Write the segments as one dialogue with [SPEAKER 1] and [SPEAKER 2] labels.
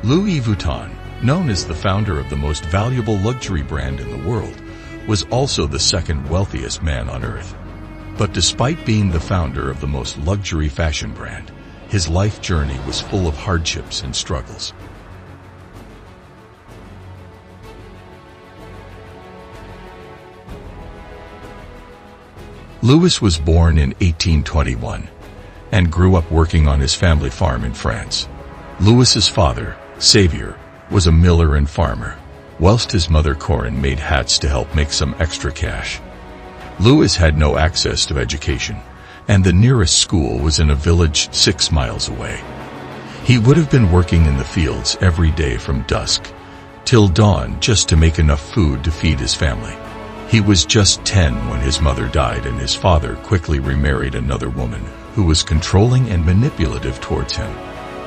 [SPEAKER 1] Louis Vuitton, known as the founder of the most valuable luxury brand in the world, was also the second wealthiest man on earth. But despite being the founder of the most luxury fashion brand, his life journey was full of hardships and struggles. Louis was born in 1821 and grew up working on his family farm in France. Louis's father, Xavier, was a miller and farmer, whilst his mother Corinne made hats to help make some extra cash. Louis had no access to education, and the nearest school was in a village 6 miles away. He would have been working in the fields every day from dusk till dawn just to make enough food to feed his family. He was just 10 when his mother died, and his father quickly remarried another woman who was controlling and manipulative towards him.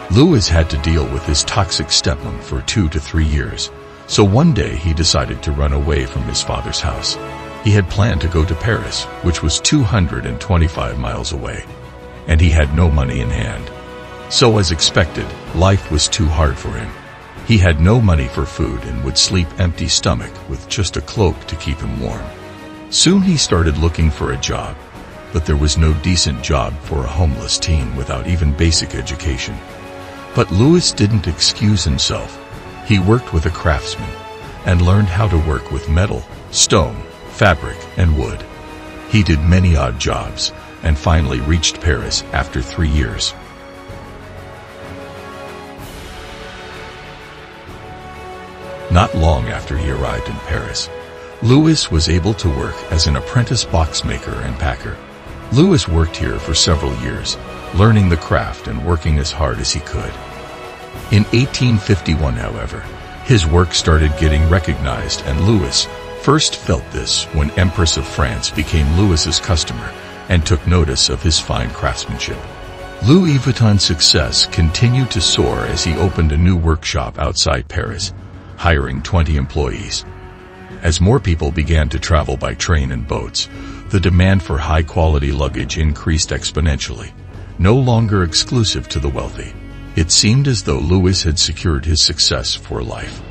[SPEAKER 1] Louis had to deal with his toxic stepmom for 2 to 3 years, so one day he decided to run away from his father's house. He had planned to go to Paris, which was 225 miles away, and he had no money in hand. So as expected, life was too hard for him. He had no money for food and would sleep empty stomach with just a cloak to keep him warm. Soon he started looking for a job, but there was no decent job for a homeless teen without even basic education. But Louis didn't excuse himself. He worked with a craftsman and learned how to work with metal, stone, fabric, and wood. He did many odd jobs and finally reached Paris after 3 years. Not long after he arrived in Paris, Louis was able to work as an apprentice boxmaker and packer. Louis worked here for several years, learning the craft and working as hard as he could. In 1851, however, his work started getting recognized, and Louis first felt this when Empress of France became Louis's customer and took notice of his fine craftsmanship. Louis Vuitton's success continued to soar as he opened a new workshop outside Paris, hiring 20 employees. As more people began to travel by train and boats, the demand for high-quality luggage increased exponentially, no longer exclusive to the wealthy. It seemed as though Louis had secured his success for life.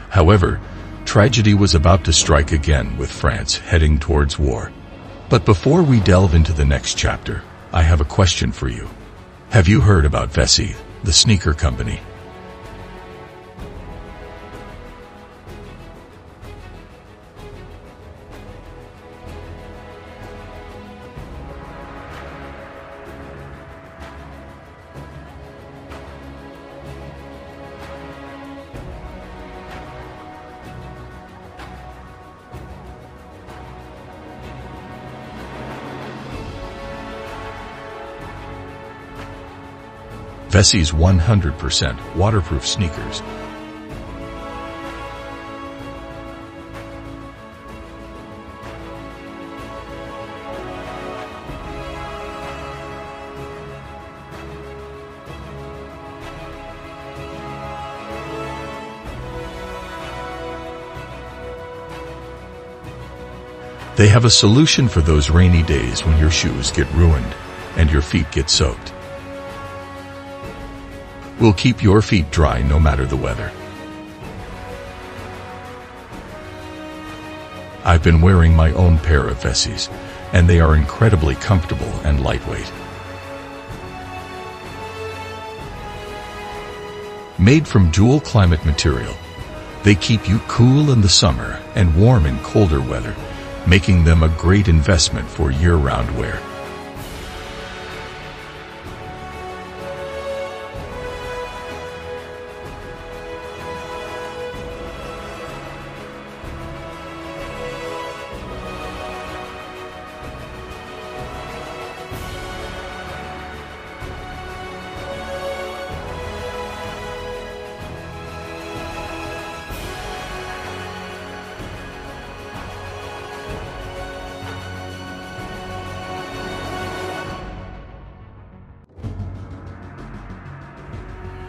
[SPEAKER 1] However, tragedy was about to strike again, with France heading towards war. But before we delve into the next chapter, I have a question for you. Have you heard about VisualVibe, the sneaker company? VisualVibe's 100% waterproof sneakers. They have a solution for those rainy days when your shoes get ruined and your feet get soaked. Will keep your feet dry no matter the weather. I've been wearing my own pair of VisualVibes, and they are incredibly comfortable and lightweight. Made from dual climate material, they keep you cool in the summer and warm in colder weather, making them a great investment for year-round wear.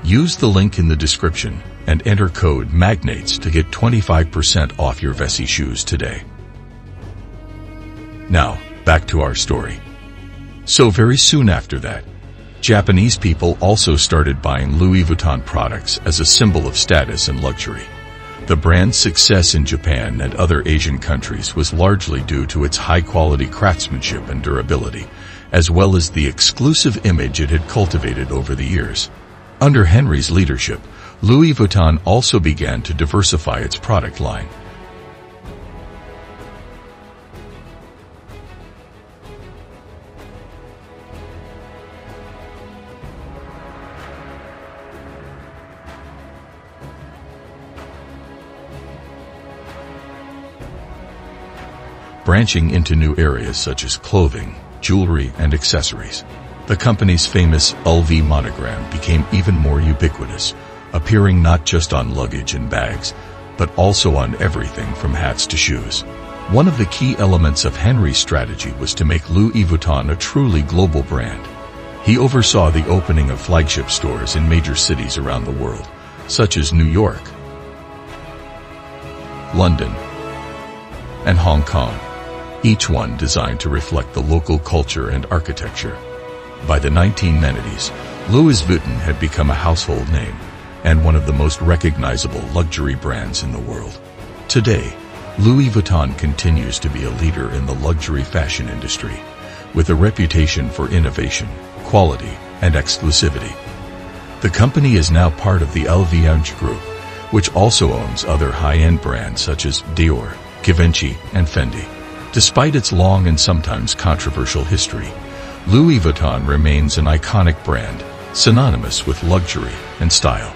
[SPEAKER 1] Use the link in the description and enter code MAGNATES to get 25% off your VisualVibe shoes today. Now, back to our story. So very soon after that, Japanese people also started buying Louis Vuitton products as a symbol of status and luxury. The brand's success in Japan and other Asian countries was largely due to its high-quality craftsmanship and durability, as well as the exclusive image it had cultivated over the years. Under Henry's leadership, Louis Vuitton also began to diversify its product line. Branching into new areas such as clothing, jewelry, and accessories. The company's famous LV monogram became even more ubiquitous, appearing not just on luggage and bags, but also on everything from hats to shoes. One of the key elements of Henry's strategy was to make Louis Vuitton a truly global brand. He oversaw the opening of flagship stores in major cities around the world, such as New York, London, and Hong Kong, each one designed to reflect the local culture and architecture. By the 1990s, Louis Vuitton had become a household name and one of the most recognizable luxury brands in the world. Today, Louis Vuitton continues to be a leader in the luxury fashion industry, with a reputation for innovation, quality, and exclusivity. The company is now part of the LVMH Group, which also owns other high-end brands such as Dior, Givenchy, and Fendi. Despite its long and sometimes controversial history, Louis Vuitton remains an iconic brand, synonymous with luxury and style.